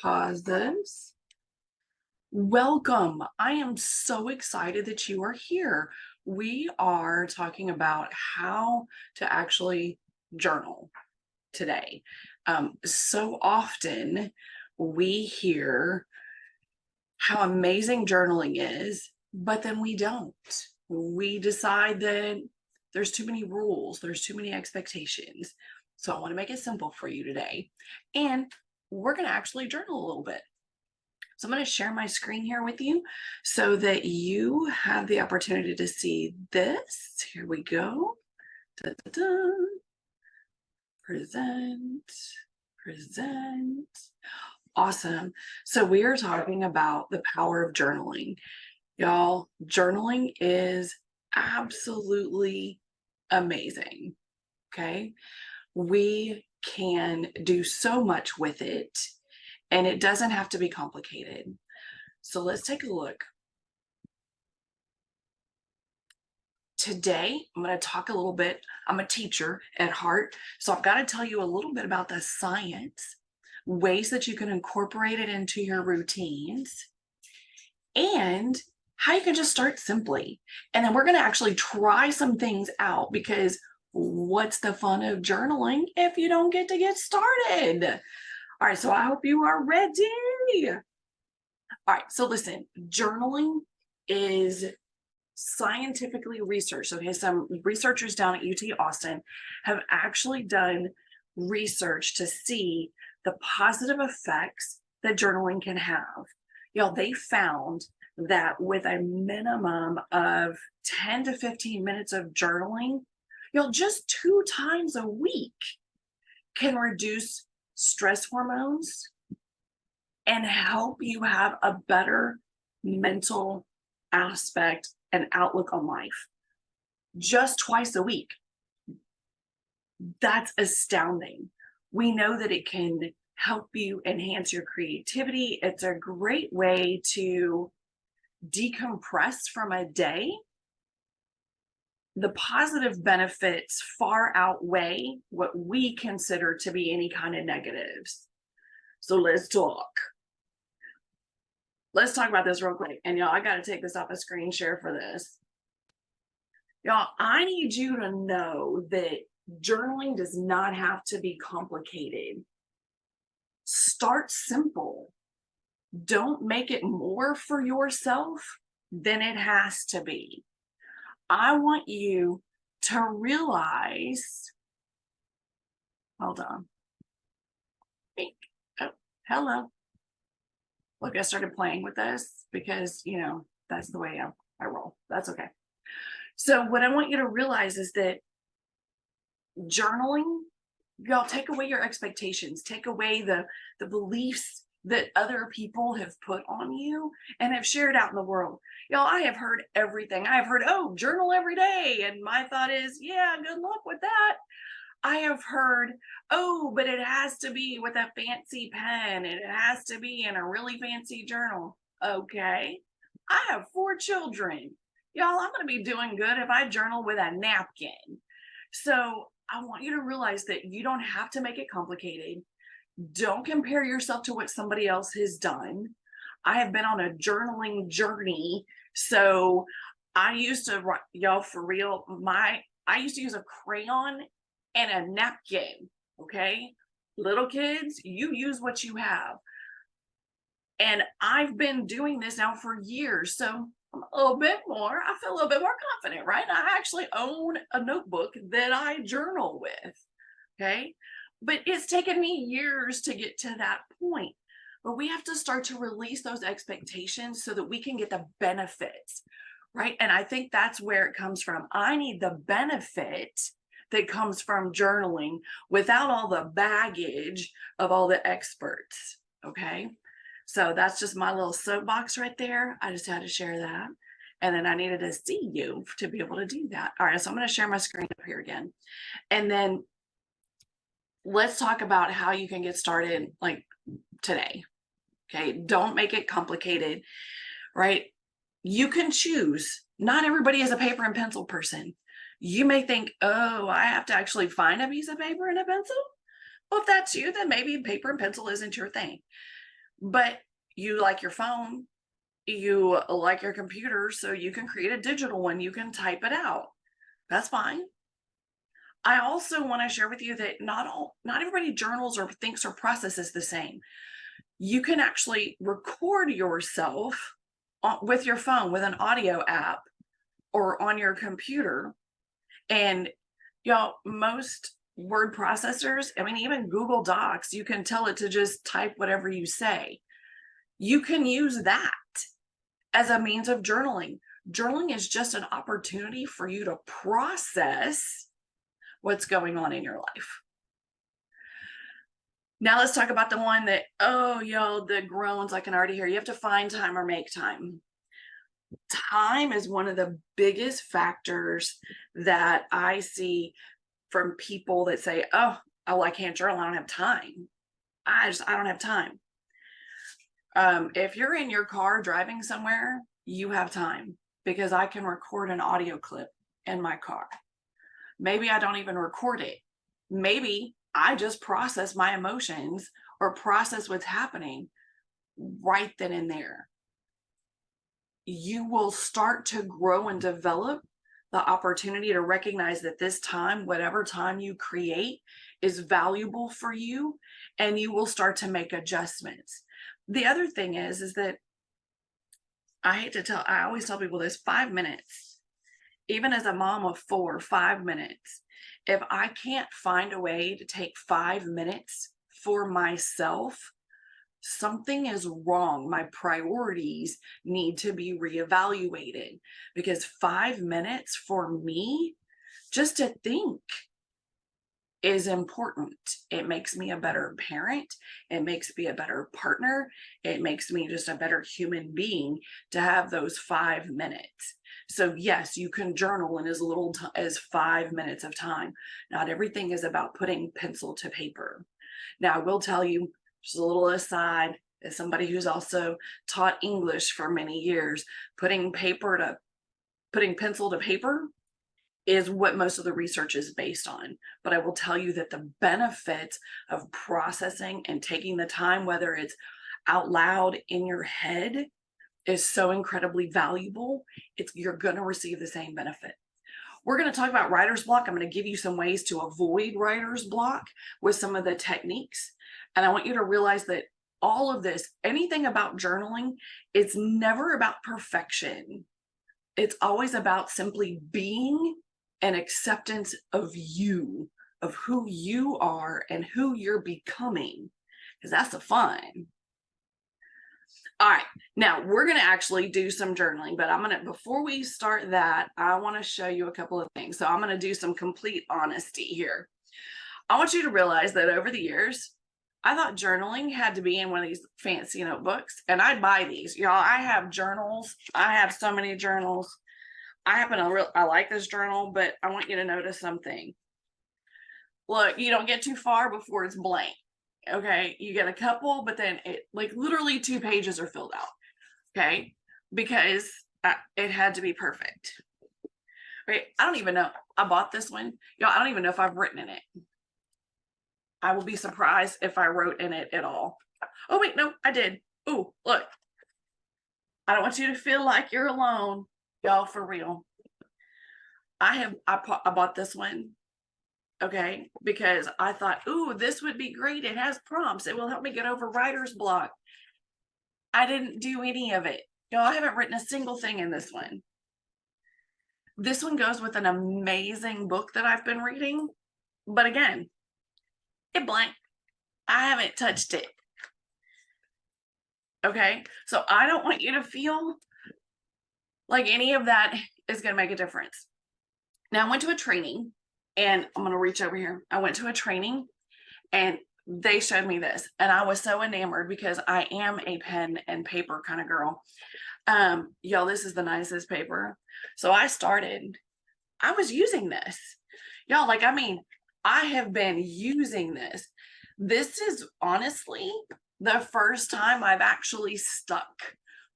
Pause this. Welcome. I am so excited that you are here. We are talking about how to actually journal today. So often we hear how amazing journaling is, but then we don't. We decide that there's too many rules, there's too many expectations. So I want to make it simple for you today. And we're going to actually journal a little bit. So I'm going to share my screen here with you so that you have the opportunity to see this. Here we go. Da-da-da. Present, present. Awesome. So we are talking about the power of journaling. Y'all, journaling is absolutely amazing. Okay. We can do so much with it, and it doesn't have to be complicated. So let's take a look. Today, I'm going to talk a little bit. I'm a teacher at heart, so I've got to tell you a little bit about the science, ways that you can incorporate it into your routines, and how you can just start simply. And then we're going to actually try some things out, because what's the fun of journaling if you don't get to get started? All right, so I hope you are ready. All right, so listen, journaling is scientifically researched. Okay, some researchers down at UT Austin have actually done research to see the positive effects that journaling can have. They found that with a minimum of 10 to 15 minutes of journaling, just 2 times a week can reduce stress hormones and help you have a better mental aspect and outlook on life. Just twice a week. That's astounding. We know that it can help you enhance your creativity. It's a great way to decompress from a day. The positive benefits far outweigh what we consider to be any kind of negatives. So let's talk. Let's talk about this real quick. And y'all, I got to take this off a screen share for this. Y'all, I need you to know that journaling does not have to be complicated. Start simple. Don't make it more for yourself than it has to be. I want you to realize, hold on. Oh, hello. Look, I started playing with this because, that's the way I roll. That's okay. So what I want you to realize is that journaling, y'all, take away your expectations, take away the beliefs that other people have put on you and have shared out in the world. Y'all, I have heard everything. I have heard, oh, journal every day. And my thought is, yeah, good luck with that. I have heard, oh, but it has to be with a fancy pen and it has to be in a really fancy journal. Okay. I have 4 children. Y'all, I'm going to be doing good if I journal with a napkin. So I want you to realize that you don't have to make it complicated. Don't compare yourself to what somebody else has done. I have been on a journaling journey. So I used to, y'all, for real, I used to use a crayon and a napkin. Okay. Little kids, you use what you have. And I've been doing this now for years. So I'm a little bit more, I feel a little bit more confident, right? I actually own a notebook that I journal with. Okay. But it's taken me years to get to that point. But we have to start to release those expectations so that we can get the benefits, right? And I think that's where it comes from. I need the benefit that comes from journaling without all the baggage of all the experts. Okay. So that's just my little soapbox right there. I just had to share that. And then I needed to see you to be able to do that. All right. So I'm going to share my screen up here again. And then let's talk about how you can get started like today. Okay. Don't make it complicated, right? You can choose. Not everybody is a paper and pencil person. You may think, oh, I have to actually find a piece of paper and a pencil. Well, if that's you, then maybe paper and pencil isn't your thing. But you like your phone, you like your computer, so you can create a digital one, you can type it out. That's fine. I also want to share with you that not everybody journals or thinks or processes the same. You can actually record yourself with your phone with an audio app or on your computer. And y'all, most word processors, I mean, even Google Docs, you can tell it to just type whatever you say. You can use that as a means of journaling. Journaling is just an opportunity for you to process what's going on in your life. Now let's talk about the one that, oh, y'all, the groans I can already hear. You have to find time or make time. Time is one of the biggest factors that I see from people that say, oh, I can't journal. I don't have time. I don't have time. If you're in your car driving somewhere, you have time because I can record an audio clip in my car. Maybe I don't even record it. Maybe I just process my emotions or process what's happening right then and there. You will start to grow and develop the opportunity to recognize that this time, whatever time you create, is valuable for you, and you will start to make adjustments. The other thing is that I always tell people this, 5 minutes, even as a mom of 4, 5 minutes, if I can't find a way to take 5 minutes for myself, something is wrong. My priorities need to be reevaluated, because 5 minutes for me just to think is important. It makes me a better parent. It makes me a better partner. It makes me just a better human being to have those 5 minutes. So yes, you can journal in as little as 5 minutes of time. Not everything is about putting pencil to paper. Now, I will tell you, just a little aside, as somebody who's also taught English for many years, putting pencil to paper is what most of the research is based on. But I will tell you that the benefits of processing and taking the time, whether it's out loud in your head, is so incredibly valuable. You're going to receive the same benefit. We're going to talk about writer's block. I'm going to give you some ways to avoid writer's block with some of the techniques. And I want you to realize that all of this, anything about journaling, it's never about perfection. It's always about simply being an acceptance of you, of who you are and who you're becoming, because that's the fun. All right, now we're going to actually do some journaling, but before we start that, I want to show you a couple of things. So I'm going to do some complete honesty here. I want you to realize that over the years, I thought journaling had to be in one of these fancy notebooks, and I'd buy these. Y'all, I have journals. I have so many journals. I like this journal, but I want you to notice something. Look, you don't get too far before it's blank. Okay, you get a couple, but then literally 2 pages are filled out. Okay, because it had to be perfect. Right? I don't even know. I bought this one. Y'all, I don't even know if I've written in it. I will be surprised if I wrote in it at all. Oh wait, no, I did. Ooh, look. I don't want you to feel like you're alone. Y'all, for real. I bought this one, okay, because I thought, ooh, this would be great. It has prompts. It will help me get over writer's block. I didn't do any of it. Y'all, I haven't written a single thing in this one. This one goes with an amazing book that I've been reading, but again, it blank. I haven't touched it. Okay, so I don't want you to feel like any of that is going to make a difference. Now, I went to a training, and I'm going to reach over here. I went to a training, and they showed me this, and I was so enamored because I am a pen and paper kind of girl. Y'all, this is the nicest paper. So I was using this. Y'all, I have been using this. This is honestly the first time I've actually stuck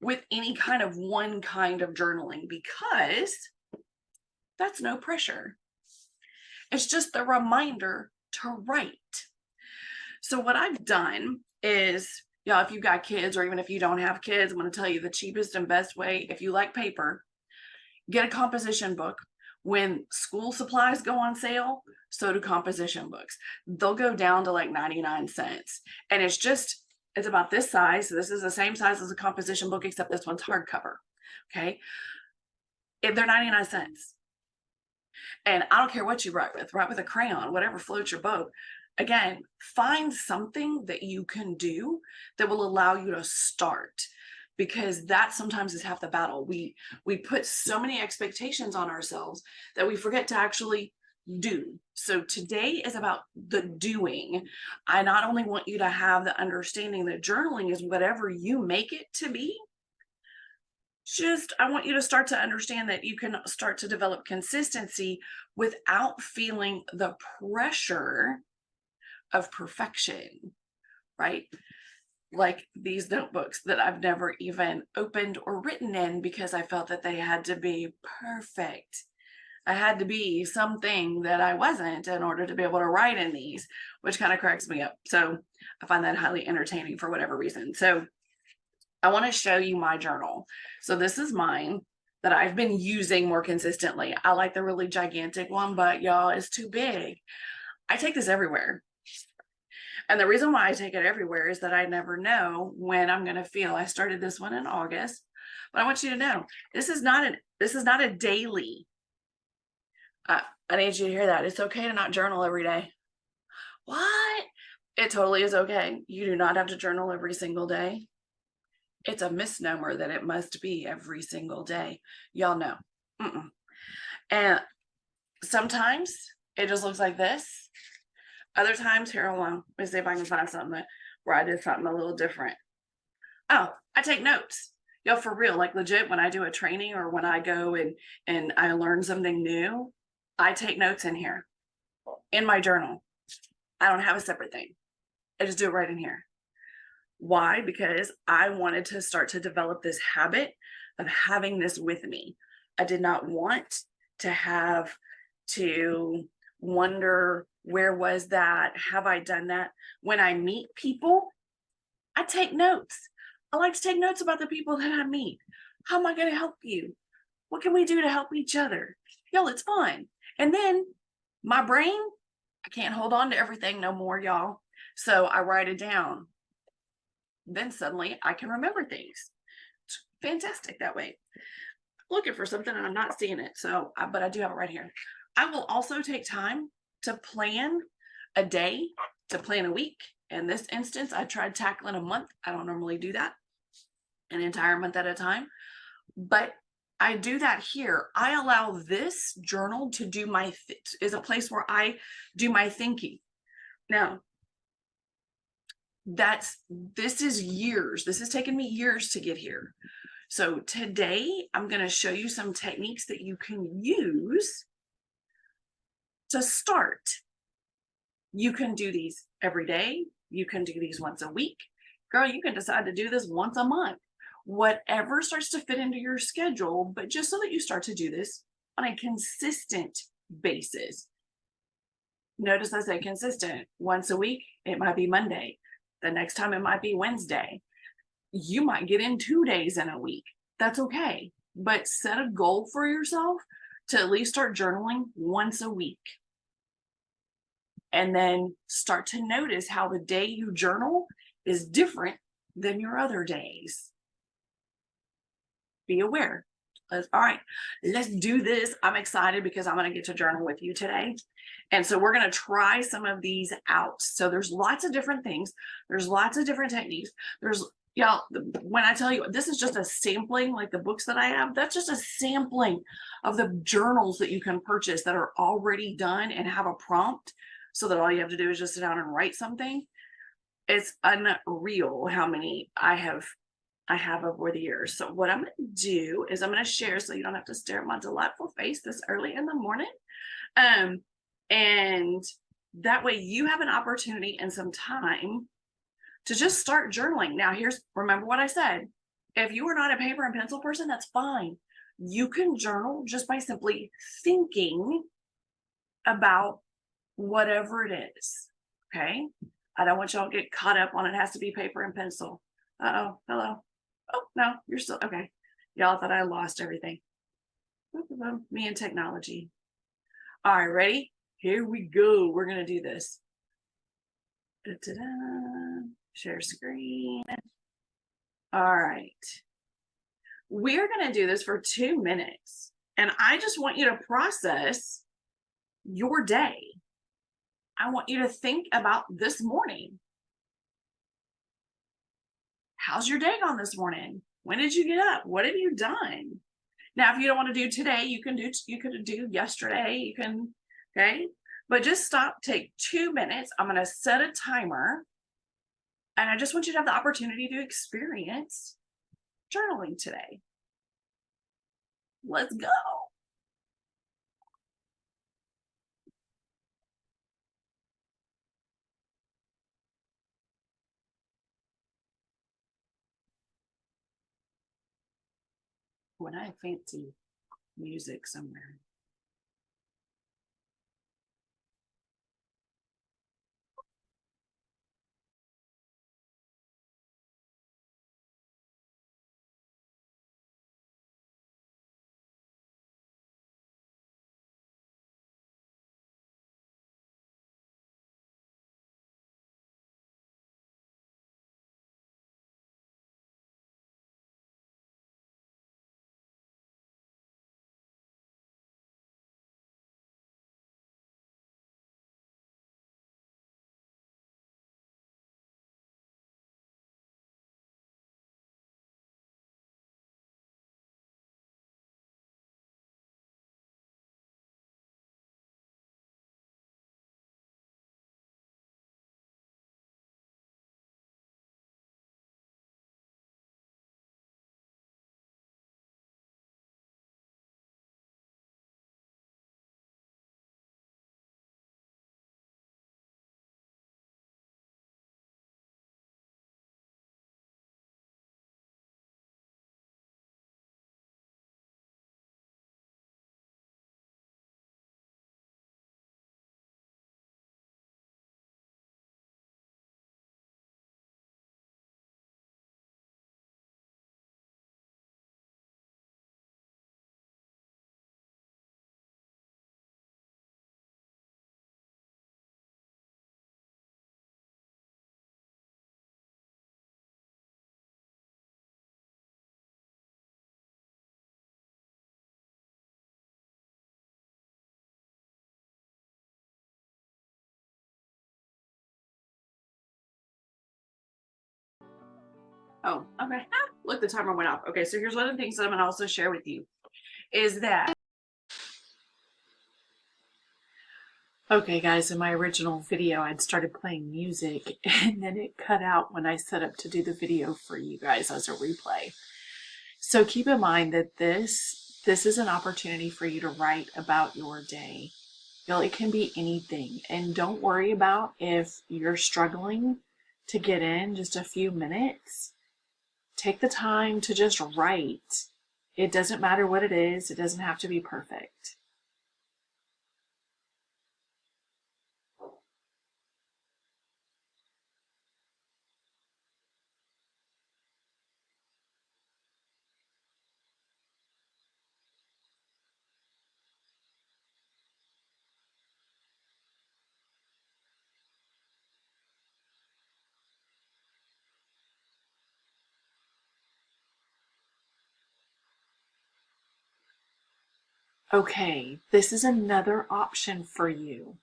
with any kind of one kind of journaling, because that's no pressure. It's just the reminder to write. So what I've done is Y'all, if you've got kids, or even if you don't have kids, I'm going to tell you the cheapest and best way. If you like paper, get a composition book. When school supplies go on sale, so do composition books. They'll go down to like 99 cents. And it's about this size. So this is the same size as a composition book, except this one's hardcover. Okay. If they're 99 cents. And I don't care what you write with a crayon, whatever floats your boat. Again, find something that you can do that will allow you to start, because that sometimes is half the battle. We put so many expectations on ourselves that we forget to actually do. So today is about the doing. I not only want you to have the understanding that journaling is whatever you make it to be, I want you to start to understand that you can start to develop consistency without feeling the pressure of perfection, right? Like these notebooks that I've never even opened or written in because I felt that they had to be perfect. I had to be something that I wasn't in order to be able to write in these, which kind of cracks me up. So I find that highly entertaining for whatever reason. So I want to show you my journal. So this is mine that I've been using more consistently. I like the really gigantic one, but y'all, it's too big. I take this everywhere. And the reason why I take it everywhere is that I never know when I'm going to feel. I started this one in August, but I want you to know this is not a daily. I need you to hear that. It's okay to not journal every day. What? It totally is okay. You do not have to journal every single day. It's a misnomer that it must be every single day. Y'all know. And sometimes it just looks like this. Other times, here, hold on. Let me see if I can find something where I did something a little different. Oh, I take notes. Yo, for real, like legit, when I do a training or when I go and I learn something new, I take notes in here in my journal. I don't have a separate thing. I just do it right in here. Why? Because I wanted to start to develop this habit of having this with me. I did not want to have to wonder, where was that? Have I done that? When I meet people, I take notes. I like to take notes about the people that I meet. How am I going to help you? What can we do to help each other? Y'all, it's fun. And then my brain, I can't hold on to everything no more, y'all. So I write it down. Then suddenly I can remember things. It's fantastic that way. I'm looking for something and I'm not seeing it. But I do have it right here. I will also take time to plan a day, to plan a week. In this instance, I tried tackling a month. I don't normally do that, an entire month at a time, but I do that here. I allow this journal to do is a place where I do my thinking. Now, this is years. This has taken me years to get here. So today I'm going to show you some techniques that you can use to start. You can do these every day. You can do these once a week. Girl, you can decide to do this once a month. Whatever starts to fit into your schedule, but just so that you start to do this on a consistent basis. Notice I say consistent. Once a week, it might be Monday. The next time it might be Wednesday. You might get in 2 days in a week. That's okay. But set a goal for yourself to at least start journaling once a week. And then start to notice how the day you journal is different than your other days. Be aware. All right, let's do this. I'm excited because I'm going to get to journal with you today. And so we're going to try some of these out. So there's lots of different things. There's lots of different techniques. Y'all, when I tell you, this is just a sampling, like the books that I have, that's just a sampling of the journals that you can purchase that are already done and have a prompt so that all you have to do is just sit down and write something. It's unreal how many I have over the years. So what I'm going to do is I'm going to share so you don't have to stare at my delightful face this early in the morning. And that way you have an opportunity and some time to just start journaling. Now, remember what I said. If you are not a paper and pencil person, that's fine. You can journal just by simply thinking about whatever it is. Okay. I don't want y'all to get caught up on it has to be paper and pencil. Uh-oh, hello. Oh, no, you're still, okay. Y'all thought I lost everything. Me and technology. All right, ready? Here we go. We're going to do this. Da-da-da. Share screen. All right. We're going to do this for 2 minutes. And I just want you to process your day. I want you to think about this morning. How's your day gone this morning? When did you get up? What have you done? Now, if you don't want to do today, you could do yesterday. You can, okay? But just stop, take 2 minutes. I'm going to set a timer. And I just want you to have the opportunity to experience journaling today. Let's go. When I have fancy music somewhere. Oh, okay. Look, the timer went off. Okay, so here's one of the things that I'm going to also share with you is that. Okay, guys, in my original video, I'd started playing music and then it cut out when I set up to do the video for you guys as a replay. So keep in mind that this is an opportunity for you to write about your day. You know, it can be anything. And don't worry about if you're struggling to get in just a few minutes. Take the time to just write. It doesn't matter what it is. It doesn't have to be perfect. Okay, this is another option for you.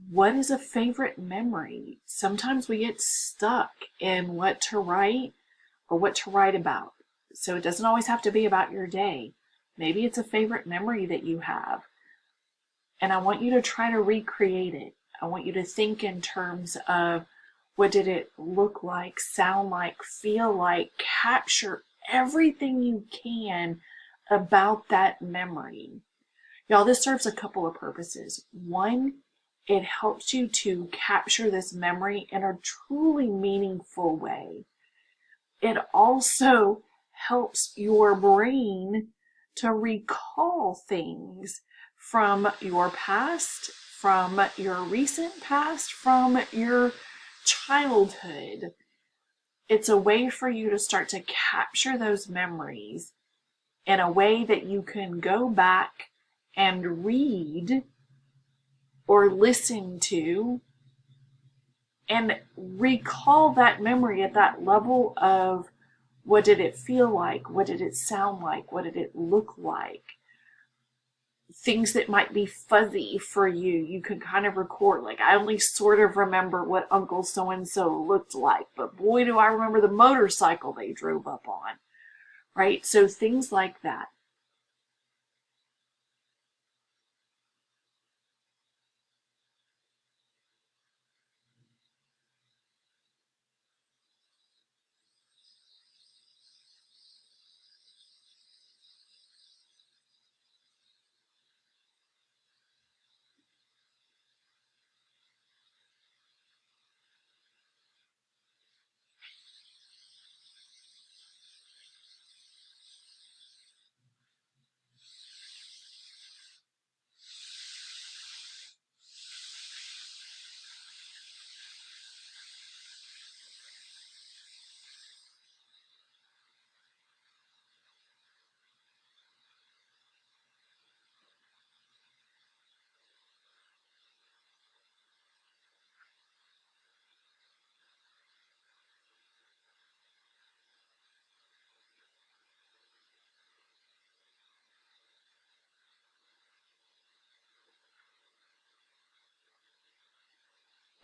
What is a favorite memory? Sometimes we get stuck in what to write or what to write about. So it doesn't always have to be about your day. Maybe it's a favorite memory that you have. And I want you to try to recreate it. I want you to think in terms of what did it look like, sound like, feel like, capture everything you can about that memory. Y'all, this serves a couple of purposes. One, it helps you to capture this memory in a truly meaningful way. It also helps your brain to recall things from your past, from your recent past, from your childhood, it's a way for you to start to capture those memories in a way that you can go back and read or listen to and recall that memory at that level of what did it feel like? What did it sound like? What did it look like? Things that might be fuzzy for you, you can kind of record. Like, I only sort of remember what Uncle so-and-so looked like, but boy, do I remember the motorcycle they drove up on, right? So things like that.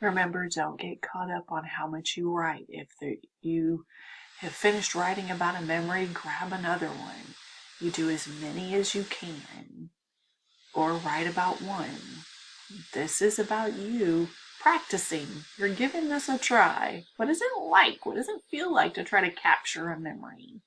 Remember, don't get caught up on how much you write. If you have finished writing about a memory, grab another one. You do as many as you can, or write about one. This is about you practicing. You're giving this a try. What is it like? What does it feel like to try to capture a memory?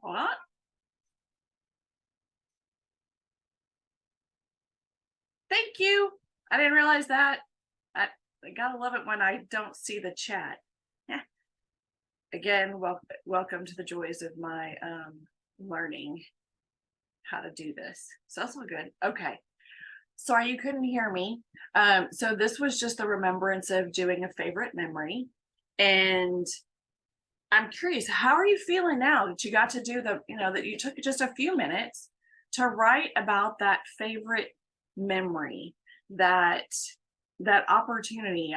What? Thank you. I didn't realize that. I gotta love it when I don't see the chat. Yeah. Again, welcome to the joys of my learning how to do this. So that's all good. Okay. Sorry you couldn't hear me. So this was just the remembrance of doing a favorite memory. And I'm curious, how are you feeling now that you got to do that you took just a few minutes to write about that favorite memory, that that opportunity?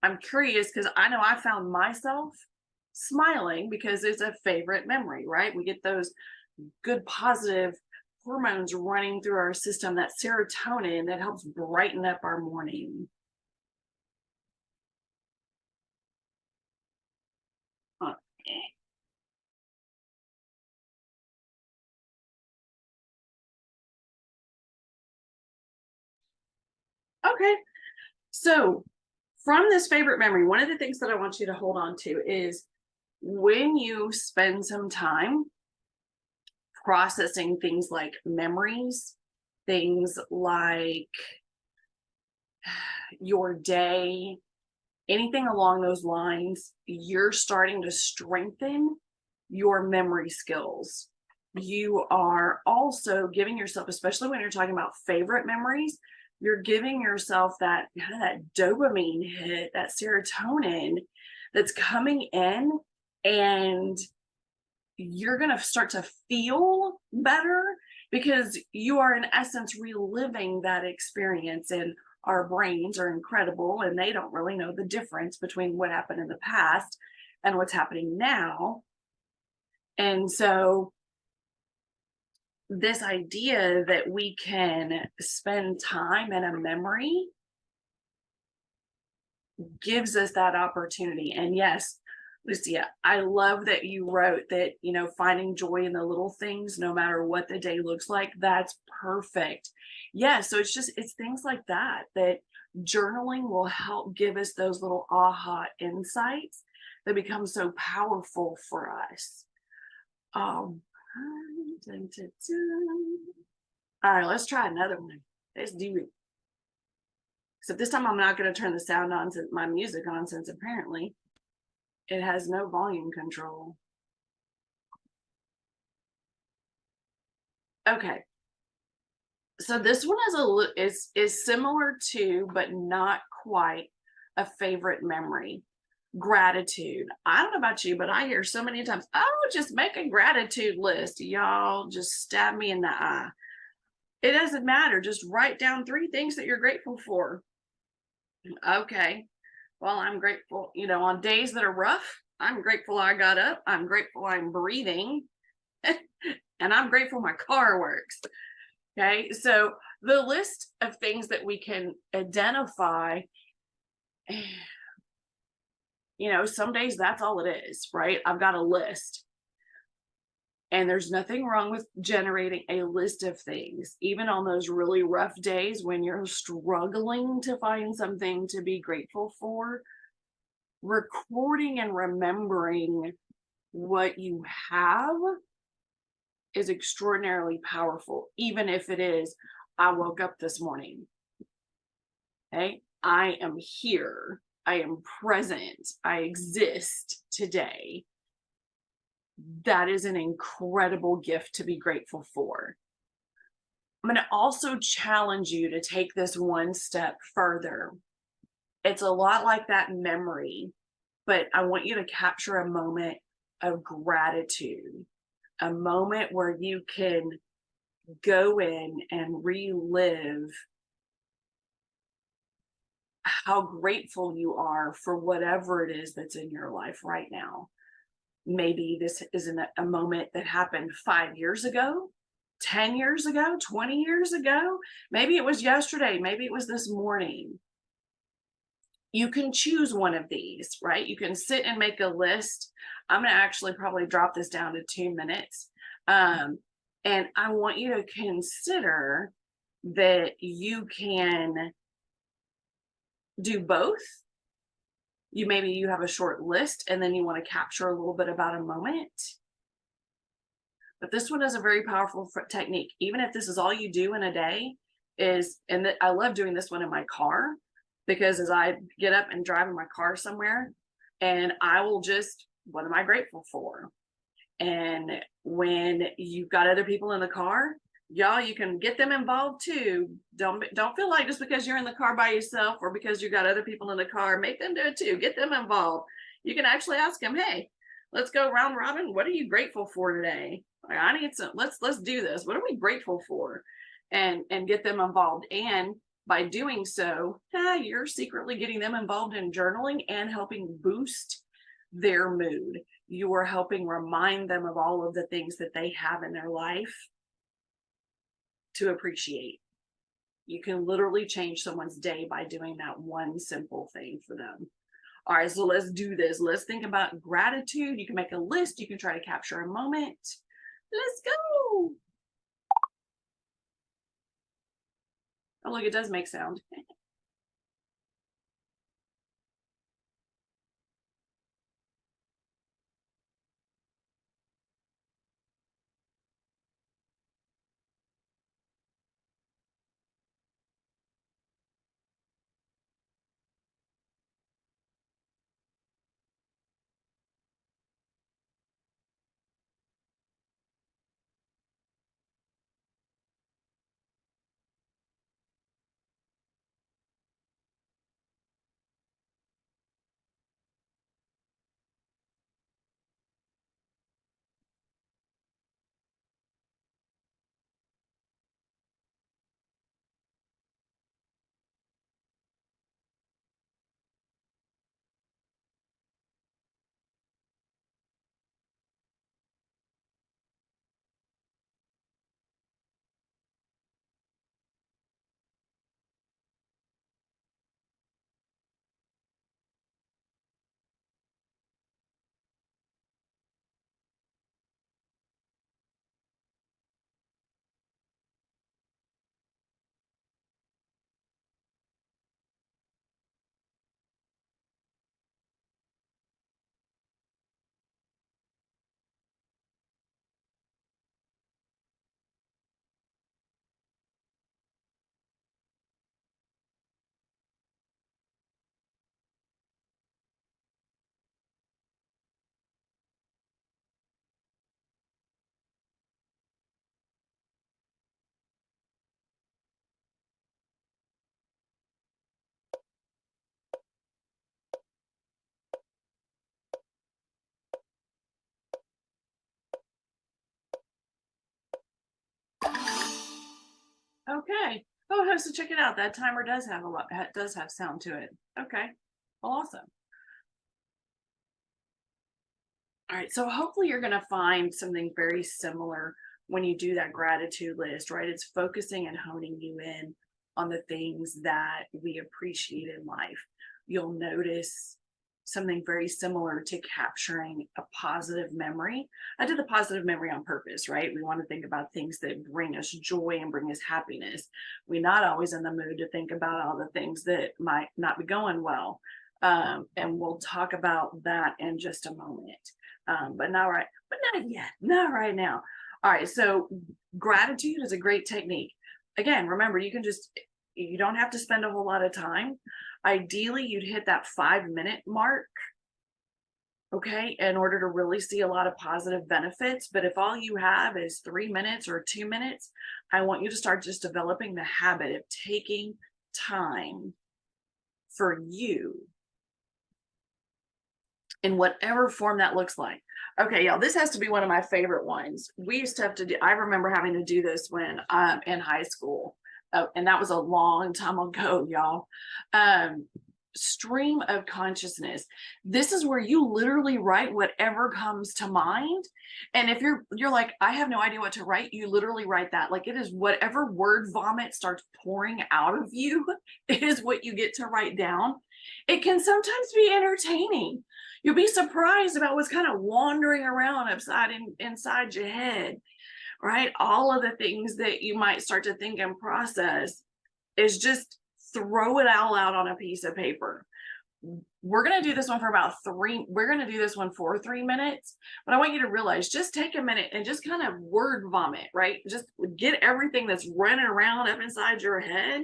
I'm curious because I know I found myself smiling because it's a favorite memory, right? We get those good positive hormones running through our system, that serotonin that helps brighten up our morning. Uh, Okay, so from this favorite memory, one of the things that I want you to hold on to is when you spend some time processing things like memories, things like your day, anything along those lines, you're starting to strengthen your memory skills. You are also giving yourself, especially when you're talking about favorite memories, you're giving yourself that kind of that dopamine hit, that serotonin that's coming in, and you're going to start to feel better because you are in essence reliving that experience. And our brains are incredible and they don't really know the difference between what happened in the past and what's happening now. And so this idea that we can spend time in a memory gives us that opportunity. And yes, Lucia, I love that you wrote that, finding joy in the little things, no matter what the day looks like, that's perfect. Yeah. So it's things like that, that journaling will help give us those little aha insights that become so powerful for us. Um, dun, dun, dun. All right, let's try another one. Let's do it. Except this time I'm not going to turn the sound on, my music on, since apparently it has no volume control. Okay. So this one is similar to, but not quite a favorite memory. Gratitude. I don't know about you, but I hear so many times, oh, just make a gratitude list. Y'all just stab me in the eye. It doesn't matter. Just write down 3 things that you're grateful for. Okay. Well, I'm grateful, on days that are rough, I'm grateful I got up. I'm grateful I'm breathing. And I'm grateful my car works. Okay. So the list of things that we can identify, some days that's all it is, right? I've got a list. And there's nothing wrong with generating a list of things, even on those really rough days when you're struggling to find something to be grateful for. Recording and remembering what you have is extraordinarily powerful, even if it is, I woke up this morning. Okay, I am here. I am present. I exist today. That is an incredible gift to be grateful for. I'm going to also challenge you to take this one step further. It's a lot like that memory, but I want you to capture a moment of gratitude, a moment where you can go in and relive how grateful you are for whatever it is that's in your life right now. Maybe this isn't a moment that happened 5 years ago, 10 years ago, 20 years ago. Maybe it was yesterday. Maybe it was this morning. You can choose one of these, right? You can sit and make a list. I'm going to actually probably drop this down to 2 minutes. And I want you to consider that you can do both. Maybe you have a short list and then you want to capture a little bit about a moment. But this one is a very powerful technique. Even if this is all you do in a day, I love doing this one in my car, because as I get up and drive in my car somewhere, and I will just, what am I grateful for? And when you've got other people in the car, Y'all, you can get them involved too. Don't feel like just because you're in the car by yourself or because you got other people in the car, make them do it too. Get them involved. You can actually ask them, hey, let's go round robin. What are you grateful for today? Like, I need some, let's do this. What are we grateful for? And get them involved. And by doing so, you're secretly getting them involved in journaling and helping boost their mood. You are helping remind them of all of the things that they have in their life to appreciate. You can literally change someone's day by doing that one simple thing for them. All right, so let's do this. Let's think about gratitude. You can make a list. You can try to capture a moment. Let's go. Oh, look, it does make sound. Okay. Oh, so check it out. That timer does have a lot, does have sound to it. Okay. Well, awesome. All right. So hopefully you're going to find something very similar when you do that gratitude list, right? It's focusing and honing you in on the things that we appreciate in life. You'll notice something very similar to capturing a positive memory. I did the positive memory on purpose, right? We want to think about things that bring us joy and bring us happiness. We're not always in the mood to think about all the things that might not be going well. And we'll talk about that in just a moment. But not right, but not yet, not right now. All right, so gratitude is a great technique. Again, remember, you don't have to spend a whole lot of time. Ideally, you'd hit that 5-minute mark, okay, in order to really see a lot of positive benefits. But if all you have is 3 minutes or 2 minutes, I want you to start just developing the habit of taking time for you in whatever form that looks like. Okay, y'all, this has to be one of my favorite ones. We used to have to do, I remember having to do this when I'm in high school. And that was a long time ago, y'all. Stream of consciousness. This is where you literally write whatever comes to mind. And if you're like, I have no idea what to write, you literally write that. Like, it is whatever word vomit starts pouring out of you is what you get to write down. It can sometimes be entertaining. You'll be surprised about what's kind of wandering around inside your head, right? All of the things that you might start to think and process is just throw it all out on a piece of paper. We're going to do this one for we're going to do this one for 3 minutes, but I want you to realize, just take a minute and just kind of word vomit, right? Just get everything that's running around up inside your head,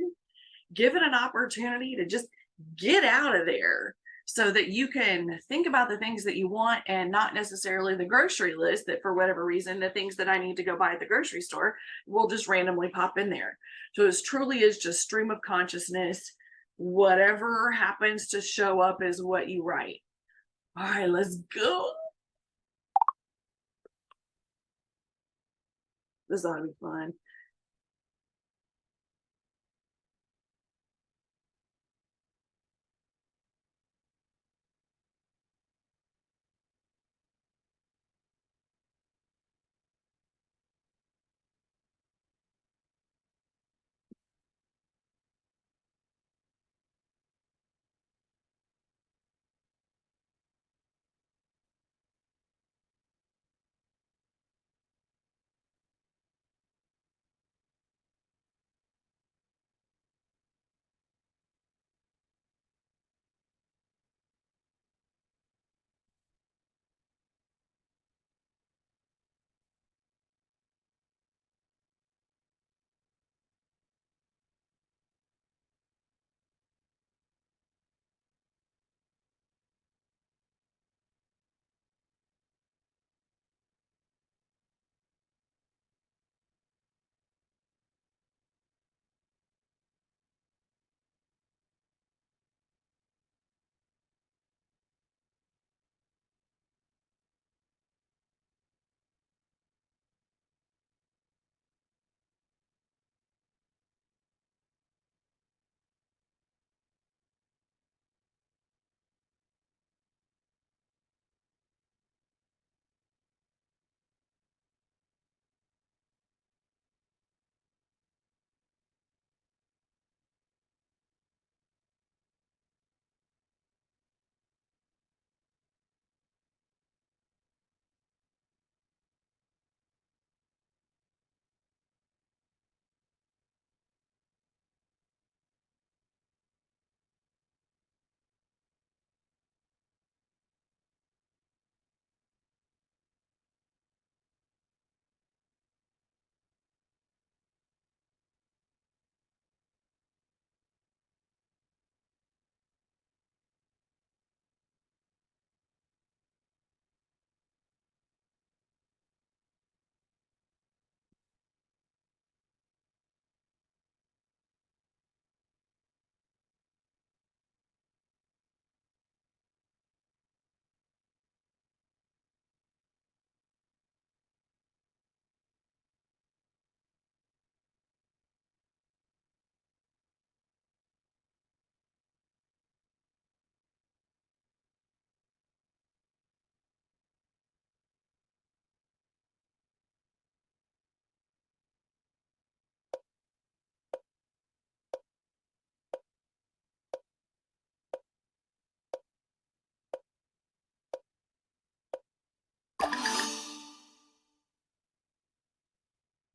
give it an opportunity to just get out of there. so that you can think about the things that you want and not necessarily the grocery list that for whatever reason, the things that I need to go buy at the grocery store will just randomly pop in there. So it truly is just stream of consciousness. Whatever happens to show up is what you write. All right, let's go. This ought to be fun.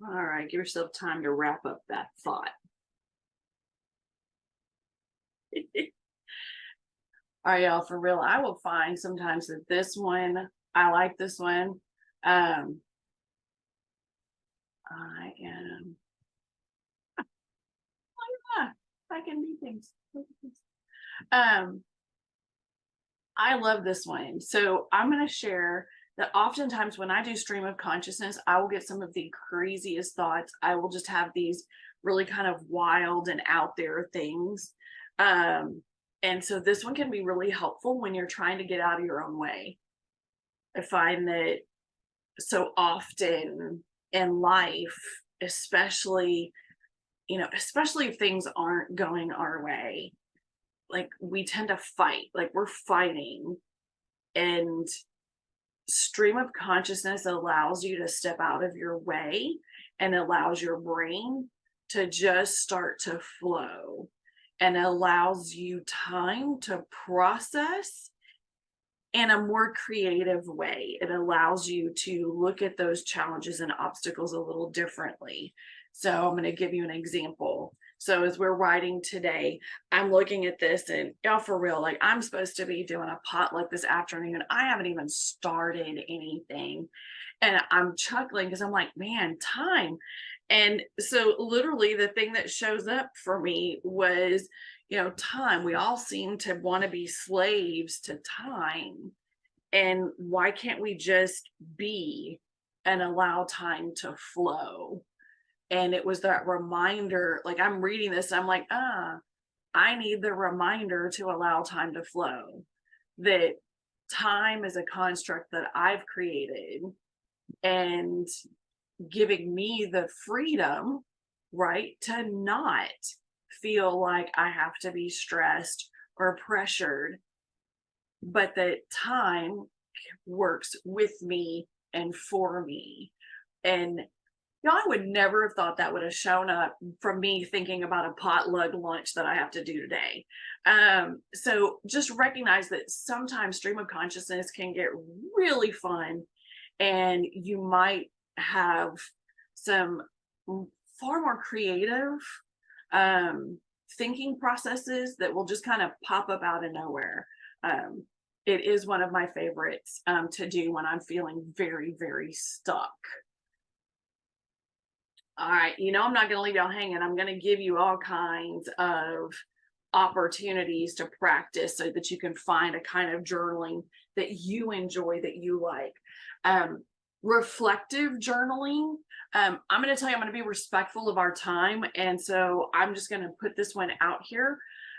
All right, give yourself time to wrap up that thought. All right, y'all, for real, I will find sometimes that this one, I like this one. I am, yeah, I can do things. Um, I love this one. So I'm going to share that oftentimes when I do stream of consciousness, I will get some of the craziest thoughts. I will just have these really kind of wild and out there things. And so this one can be really helpful when you're trying to get out of your own way. I find that so often in life, especially, especially if things aren't going our way, like we tend to fight, like we're fighting. And stream of consciousness allows you to step out of your way and allows your brain to just start to flow and allows you time to process in a more creative way. It allows you to look at those challenges and obstacles a little differently. So I'm going to give you an example. So as we're writing today, I'm looking at this and y'all, for real, like I'm supposed to be doing a potluck this afternoon. I haven't even started anything. And I'm chuckling because I'm like, man, time. And so literally the thing that shows up for me was, time. We all seem to want to be slaves to time. And why can't we just be and allow time to flow? And it was that reminder, like I'm reading this, I'm like, I need the reminder to allow time to flow. That time is a construct that I've created, and giving me the freedom, right, to not feel like I have to be stressed or pressured, but that time works with me and for me. And I would never have thought that would have shown up from me thinking about a potluck lunch that I have to do today. So just recognize that sometimes stream of consciousness can get really fun, and you might have some far more creative thinking processes that will just kind of pop up out of nowhere. It is one of my favorites to do when I'm feeling very, very stuck. All right, I'm not going to leave y'all hanging. I'm going to give you all kinds of opportunities to practice so that you can find a kind of journaling that you enjoy, that you like. Reflective journaling. I'm going to tell you, I'm going to be respectful of our time. And so I'm just going to put this one out here.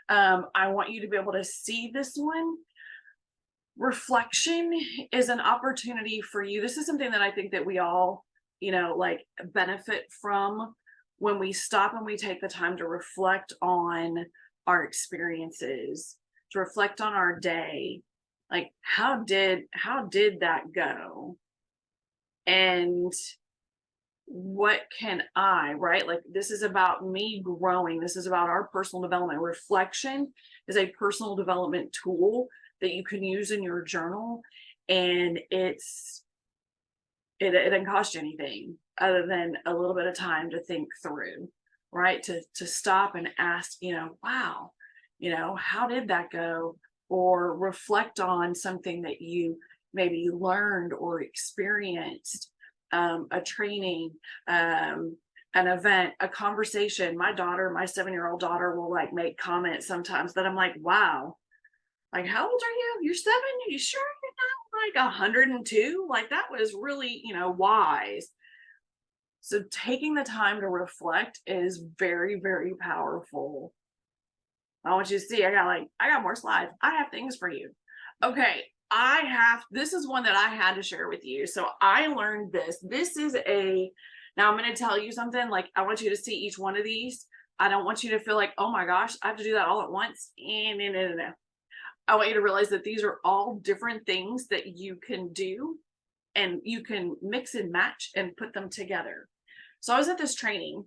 I want you to be able to see this one. Reflection is an opportunity for you. This is something that I think that we all like benefit from when we stop and we take the time to reflect on our experiences, to reflect on our day. Like, how did that go? And what can right? Like, this is about me growing. This is about our personal development. Reflection is a personal development tool that you can use in your journal. And it doesn't cost you anything other than a little bit of time to think through, right? To stop and ask, wow, how did that go? Or reflect on something that you maybe learned or experienced, a training, an event, a conversation. My 7-year-old daughter will like make comments sometimes that I'm like, wow, like, how old are you? You're 7? Are you sure you're not like 102? Like, that was really, wise. So taking the time to reflect is very, very powerful. I want you to see, I got more slides. I have things for you. Okay. This is one that I had to share with you. So I learned this. Now I'm going to tell you something. Like, I want you to see each one of these. I don't want you to feel like, oh my gosh, I have to do that all at once. No. I want you to realize that these are all different things that you can do, and you can mix and match and put them together. So I was at this training,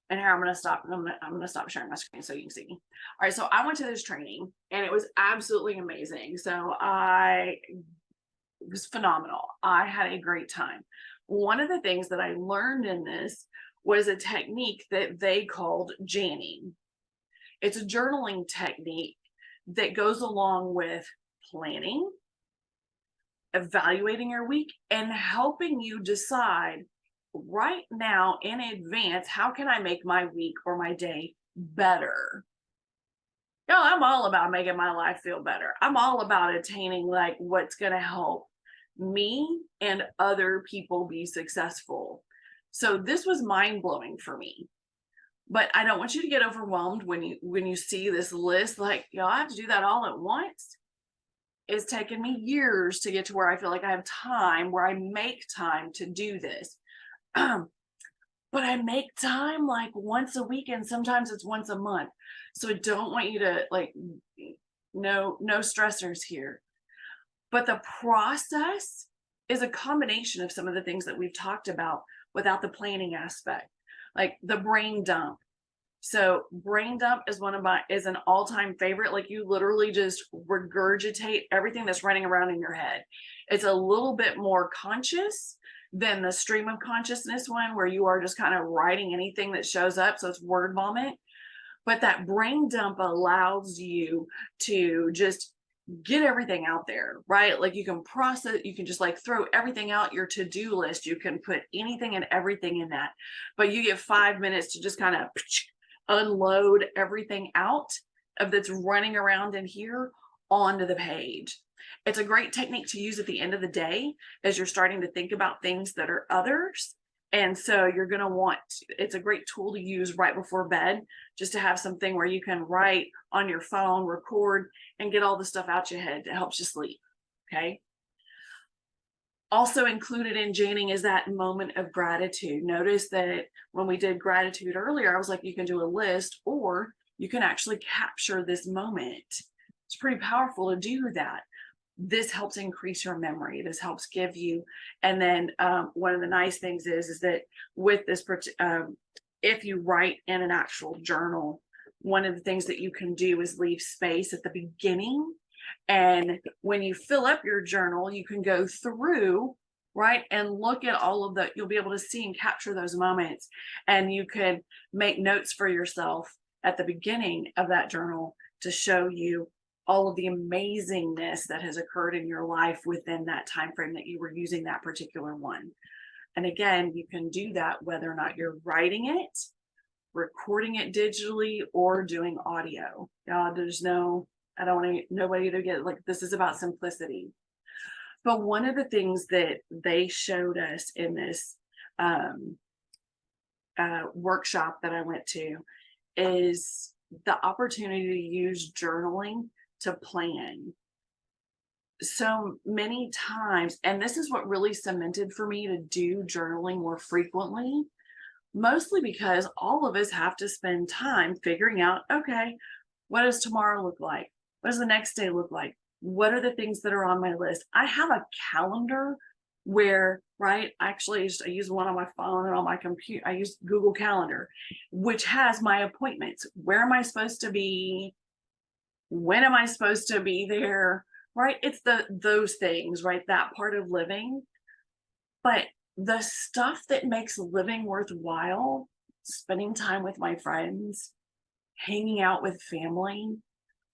and here I'm going to stop sharing my screen so you can see. All right. So I went to this training, and it was absolutely amazing. So it was phenomenal. I had a great time. One of the things that I learned in this was a technique that they called Janning. It's a journaling technique that goes along with planning, evaluating your week, and helping you decide right now in advance, how can I make my week or my day better? I'm all about making my life feel better. I'm all about attaining like what's going to help me and other people be successful. So this was mind-blowing for me. But I don't want you to get overwhelmed when you see this list, like, I have to do that all at once. It's taken me years to get to where I feel like I have time, where I make time to do this. But I make time like once a week, and sometimes it's once a month. So I don't want you to no stressors here. But the process is a combination of some of the things that we've talked about without the planning aspect. Like the brain dump. So brain dump is an all-time favorite. Like, you literally just regurgitate everything that's running around in your head. It's a little bit more conscious than the stream of consciousness one, where you are just kind of writing anything that shows up. So it's word vomit. But that brain dump allows you to just get everything out there, right? Like, you can process, you can just like throw everything out your to-do list. You can put anything and everything in that, but you get 5 minutes to just kind of unload everything out. of that's running around in here onto the page. It's a great technique to use at the end of the day as you're starting to think about things that are others. And so you're going to want, it's a great tool to use right before bed, just to have something where you can write on your phone, record, and get all the stuff out your head that helps you sleep. Okay. Also included in Janning is that moment of gratitude. Notice that when we did gratitude earlier, I was like, you can do a list or you can actually capture this moment. It's pretty powerful to do that. This helps increase your memory. This helps give you, and then one of the nice things is that with this, if you write in an actual journal, one of the things that you can do is leave space at the beginning. And when you fill up your journal, you can go through, right, and look at all of the, you'll be able to see and capture those moments. And you can make notes for yourself at the beginning of that journal to show you all of the amazingness that has occurred in your life within that time frame that you were using that particular one. And again, you can do that whether or not you're writing it, recording it digitally, or doing audio. There's no, I don't want nobody to get like, this is about simplicity. But one of the things that they showed us in this workshop that I went to is the opportunity to use journaling to plan. So many times, and this is what really cemented for me to do journaling more frequently, mostly because all of us have to spend time figuring out, okay, what does tomorrow look like? What does the next day look like? What are the things that are on my list? I have a calendar where, right, actually I use one on my phone and on my computer. I use Google Calendar, which has my appointments. Where am I supposed to be? When am I supposed to be there? Right? It's those things, right? That part of living. But the stuff that makes living worthwhile, spending time with my friends, hanging out with family,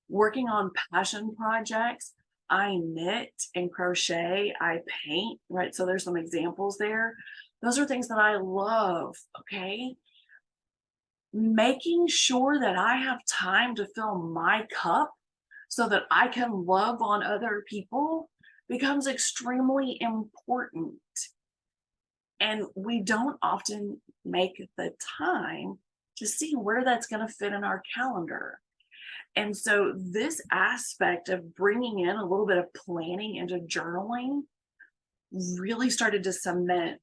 working on passion projects. I knit and crochet, I paint, right? So there's some examples there. Those are things that I love, okay? Making sure that I have time to fill my cup so that I can love on other people becomes extremely important. And we don't often make the time to see where that's going to fit in our calendar. And so this aspect of bringing in a little bit of planning into journaling really started to cement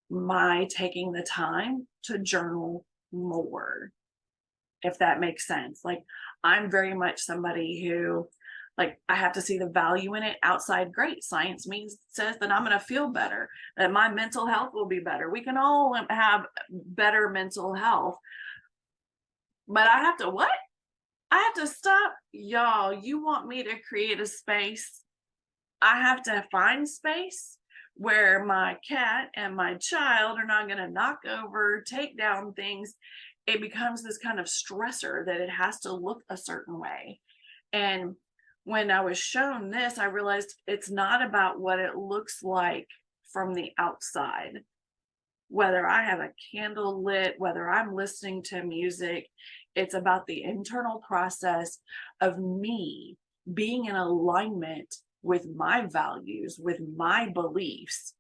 my taking the time to journal more, if that makes sense. Like, I'm very much somebody who, like, I have to see the value in it. Outside, great. Science says that I'm going to feel better, that my mental health will be better. We can all have better mental health. But I have to what? I have to stop. Y'all, you want me to create a space? I have to find space where my cat and my child are not going to knock over, take down things. It becomes this kind of stressor that it has to look a certain way. And when I was shown this, I realized it's not about what it looks like from the outside. Whether I have a candle lit, whether I'm listening to music, it's about the internal process of me being in alignment with my values, with my beliefs.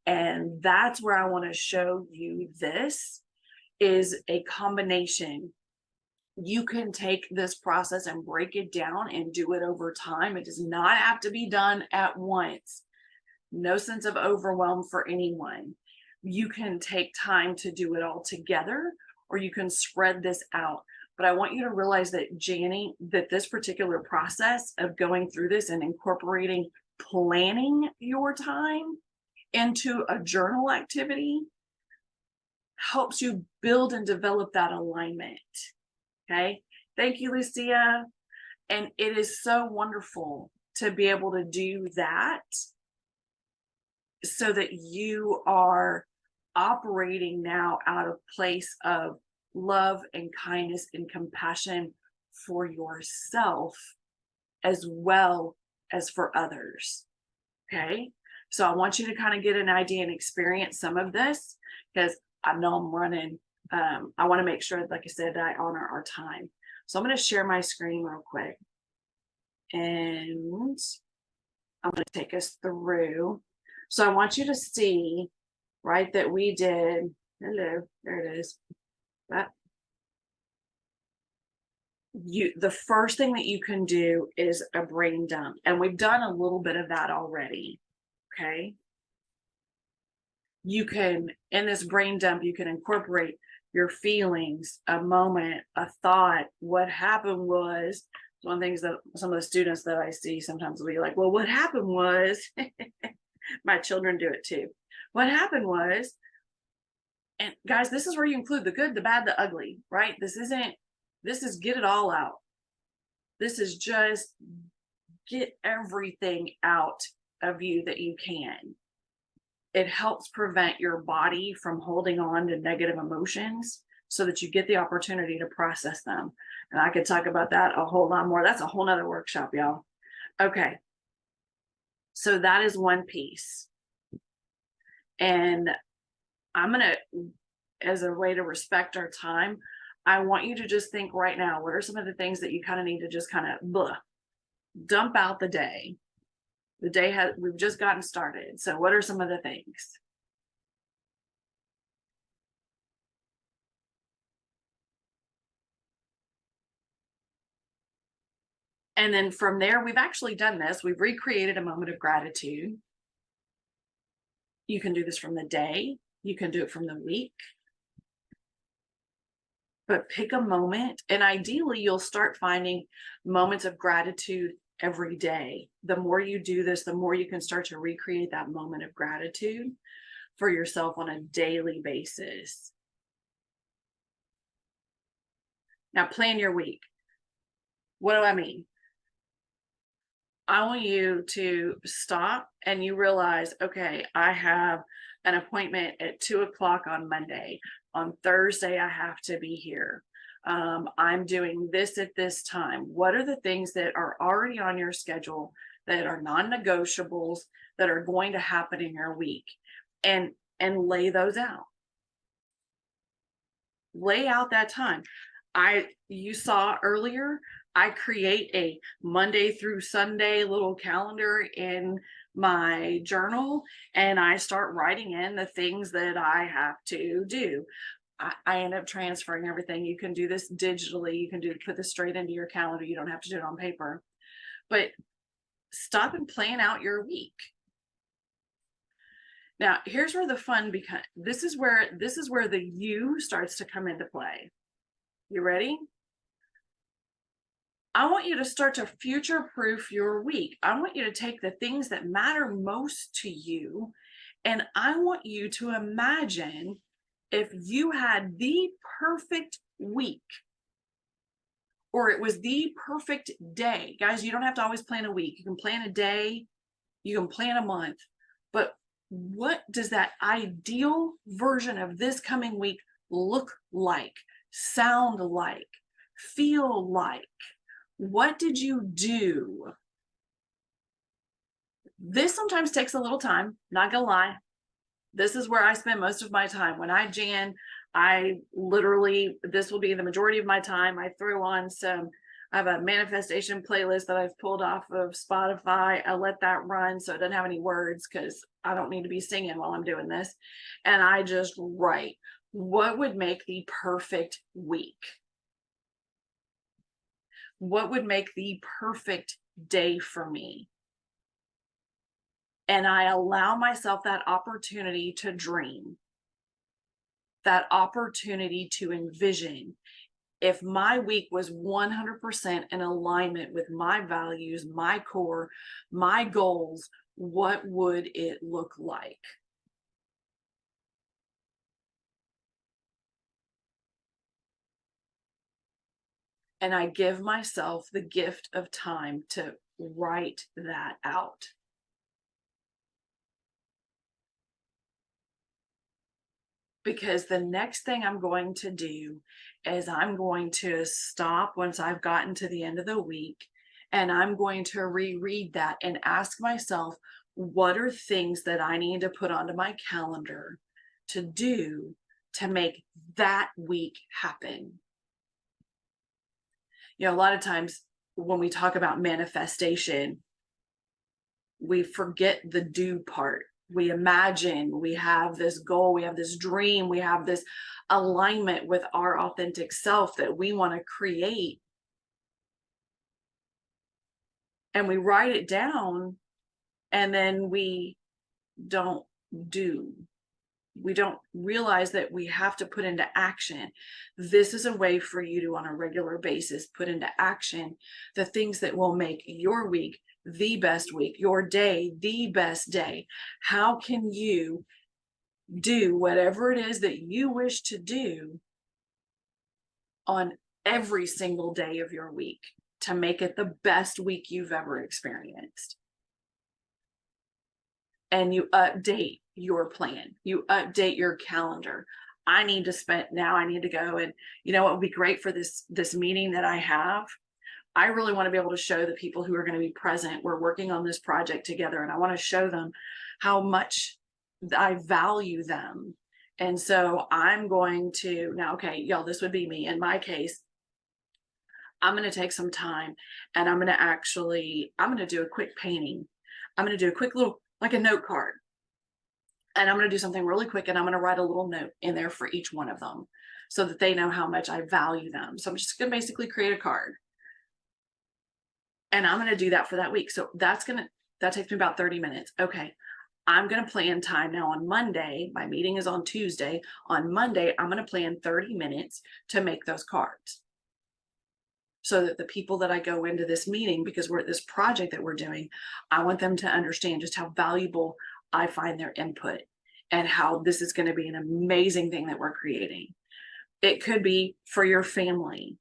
And that's where I want to show you this is a combination. You can take this process and break it down and do it over time. It does not have to be done at once. No sense of overwhelm for anyone. You can take time to do it all together, or you can spread this out. But I want you to realize that, Janning, that this particular process of going through this and incorporating planning your time into a journal activity helps you build and develop that alignment. Okay. Thank you, Lucia. And it is so wonderful to be able to do that so that you are operating now out of place of love and kindness and compassion for yourself as well as for others. Okay. So I want you to kind of get an idea and experience some of this, because I know I'm running. I want to make sure, like I said, that I honor our time. So I'm going to share my screen real quick. And I'm going to take us through. So I want you to see, right, that we did, hello, there it is. That the first thing that you can do is a brain dump. And we've done a little bit of that already. Okay. You can, in this brain dump, you can incorporate your feelings, a moment, a thought. What happened was, one of the things that some of the students that I see sometimes will be like, well, what happened was, my children do it too. What happened was, and guys, this is where you include the good, the bad, the ugly, right? This is get it all out. This is just get everything out of you that you can. It helps prevent your body from holding on to negative emotions so that you get the opportunity to process them. And I could talk about that a whole lot more. That's a whole nother workshop, y'all. Okay. So that is one piece. And I'm going to, as a way to respect our time, I want you to just think right now, what are some of the things that you kind of need to just kind of dump out the day? The day we've just gotten started. So what are some of the things? And then from there, we've actually done this. We've recreated a moment of gratitude. You can do this from the day. You can do it from the week. But pick a moment, and ideally you'll start finding moments of gratitude every day. The more you do this, the more you can start to recreate that moment of gratitude for yourself on a daily basis. Now, plan your week. What do I mean? I want you to stop and you realize, okay, I have an appointment at 2:00 on Monday. On Thursday, I have to be here. I'm doing this at this time. What are the things that are already on your schedule that are non-negotiables that are going to happen in your week? And lay those out. Lay out that time. You saw earlier, I create a Monday through Sunday little calendar in my journal, and I start writing in the things that I have to do. I end up transferring everything. You can do this digitally. You can put this straight into your calendar. You don't have to do it on paper. But stop and plan out your week. Now, here's where the fun becomes. This is where the you starts to come into play. You ready? I want you to start to future-proof your week. I want you to take the things that matter most to you, and I want you to imagine if you had the perfect week, or it was the perfect day. Guys, you don't have to always plan a week. You can plan a day, you can plan a month, but what does that ideal version of this coming week look like, sound like, feel like? What did you do? This sometimes takes a little time, not gonna lie. This is where I spend most of my time. When I Jan, this will be the majority of my time. I throw on I have a manifestation playlist that I've pulled off of Spotify. I let that run so it doesn't have any words because I don't need to be singing while I'm doing this. And I just write, what would make the perfect week? What would make the perfect day for me? And I allow myself that opportunity to dream, that opportunity to envision. If my week was 100% in alignment with my values, my core, my goals, what would it look like? And I give myself the gift of time to write that out. Because the next thing I'm going to do is I'm going to stop once I've gotten to the end of the week, and I'm going to reread that and ask myself, what are things that I need to put onto my calendar to do to make that week happen? You know, a lot of times when we talk about manifestation, we forget the do part. We imagine, we have this goal, we have this dream, we have this alignment with our authentic self that we want to create. And we write it down, and then we don't do. We don't realize that we have to put into action. This is a way for you to, on a regular basis, put into action the things that will make your week the best week, your day the best day. How can you do whatever it is that you wish to do on every single day of your week to make it the best week you've ever experienced? And you update your plan, you update your calendar. I need to go, and you know what would be great for this meeting that I have? I really want to be able to show the people who are going to be present, we're working on this project together, and I want to show them how much I value them. And so I'm going to now, okay, y'all, this would be me. In my case, I'm going to take some time, and I'm going to do a quick painting. I'm going to do a quick little, like a note card. And I'm going to do something really quick, and I'm going to write a little note in there for each one of them so that they know how much I value them. So I'm just going to basically create a card. And I'm going to do that for that week. So that takes me about 30 minutes. Okay. I'm going to plan time now on Monday. My meeting is on Tuesday. On Monday, I'm going to plan 30 minutes to make those cards, so that the people that I go into this meeting, because we're at this project that we're doing, I want them to understand just how valuable I find their input and how this is going to be an amazing thing that we're creating. It could be for your family,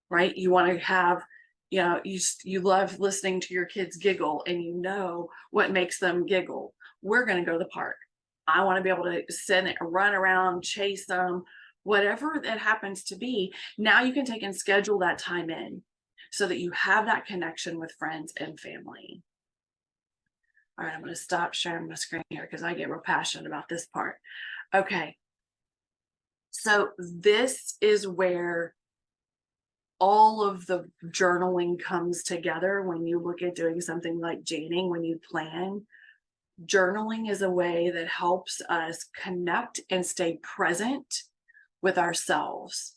right? You want to have, you know, you love listening to your kids giggle, and you know what makes them giggle. We're going to go to the park. I want to be able to run around, chase them, whatever that happens to be. Now you can take and schedule that time in so that you have that connection with friends and family. All right, I'm going to stop sharing my screen here because I get real passionate about this part. Okay. So this is where all of the journaling comes together when you look at doing something like Janing, when you plan. Journaling is a way that helps us connect and stay present with ourselves.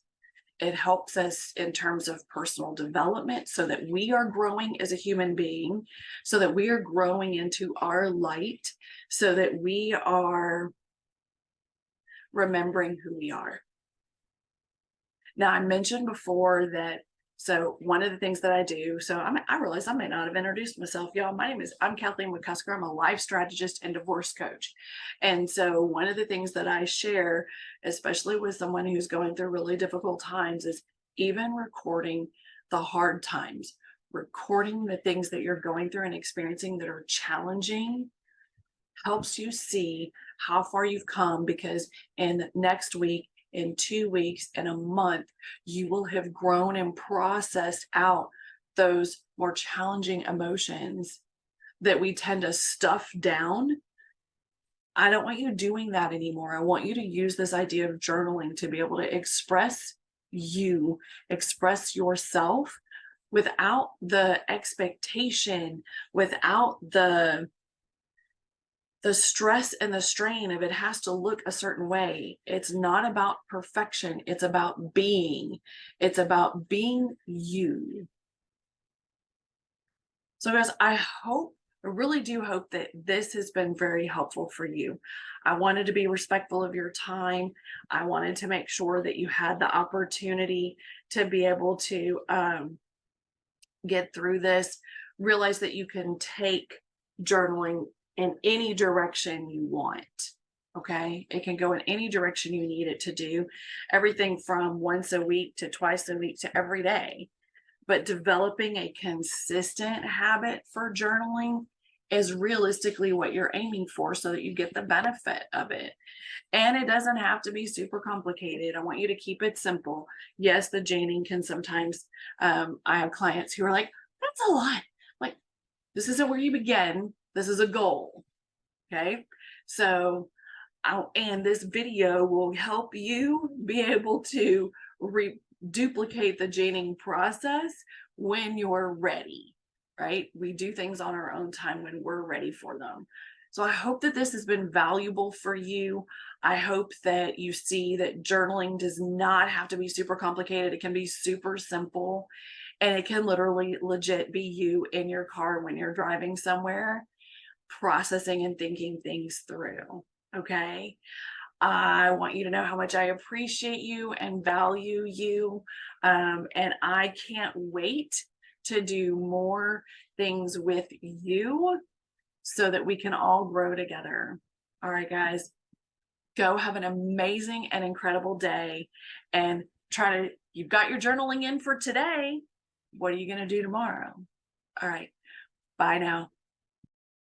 It helps us in terms of personal development so that we are growing as a human being, so that we are growing into our light, so that we are remembering who we are. Now, I mentioned before that, so one of the things that I do, so I realize I may not have introduced myself, y'all. I'm Kathleen McCusker. I'm a life strategist and divorce coach. And so one of the things that I share, especially with someone who's going through really difficult times, is even recording the hard times, recording the things that you're going through and experiencing that are challenging, helps you see how far you've come, because in next week, in 2 weeks, in a month, you will have grown and processed out those more challenging emotions that we tend to stuff down. I don't want you doing that anymore. I want you to use this idea of journaling to be able to express yourself without the expectation, without the stress and the strain of it has to look a certain way. It's not about perfection. It's about being. It's about being you. So guys, I really do hope that this has been very helpful for you. I wanted to be respectful of your time. I wanted to make sure that you had the opportunity to be able to get through this. Realize that you can take journaling in any direction you want. Okay, it can go in any direction you need it to do, everything from once a week to twice a week to every day. But developing a consistent habit for journaling is realistically what you're aiming for, so that you get the benefit of it. And it doesn't have to be super complicated. I want you to keep it simple. Yes, the Janing can sometimes, I have clients who are like, that's a lot. Like, this isn't where you begin. This is a goal. Okay. So, and this video will help you be able to duplicate the Janing process when you're ready, right? We do things on our own time when we're ready for them. So I hope that this has been valuable for you. I hope that you see that journaling does not have to be super complicated. It can be super simple, and it can literally legit be you in your car when you're driving somewhere, processing and thinking things through. Okay. I want you to know how much I appreciate you and value you. And I can't wait to do more things with you so that we can all grow together. All right, guys, go have an amazing and incredible day, and you've got your journaling in for today. What are you going to do tomorrow? All right. Bye now.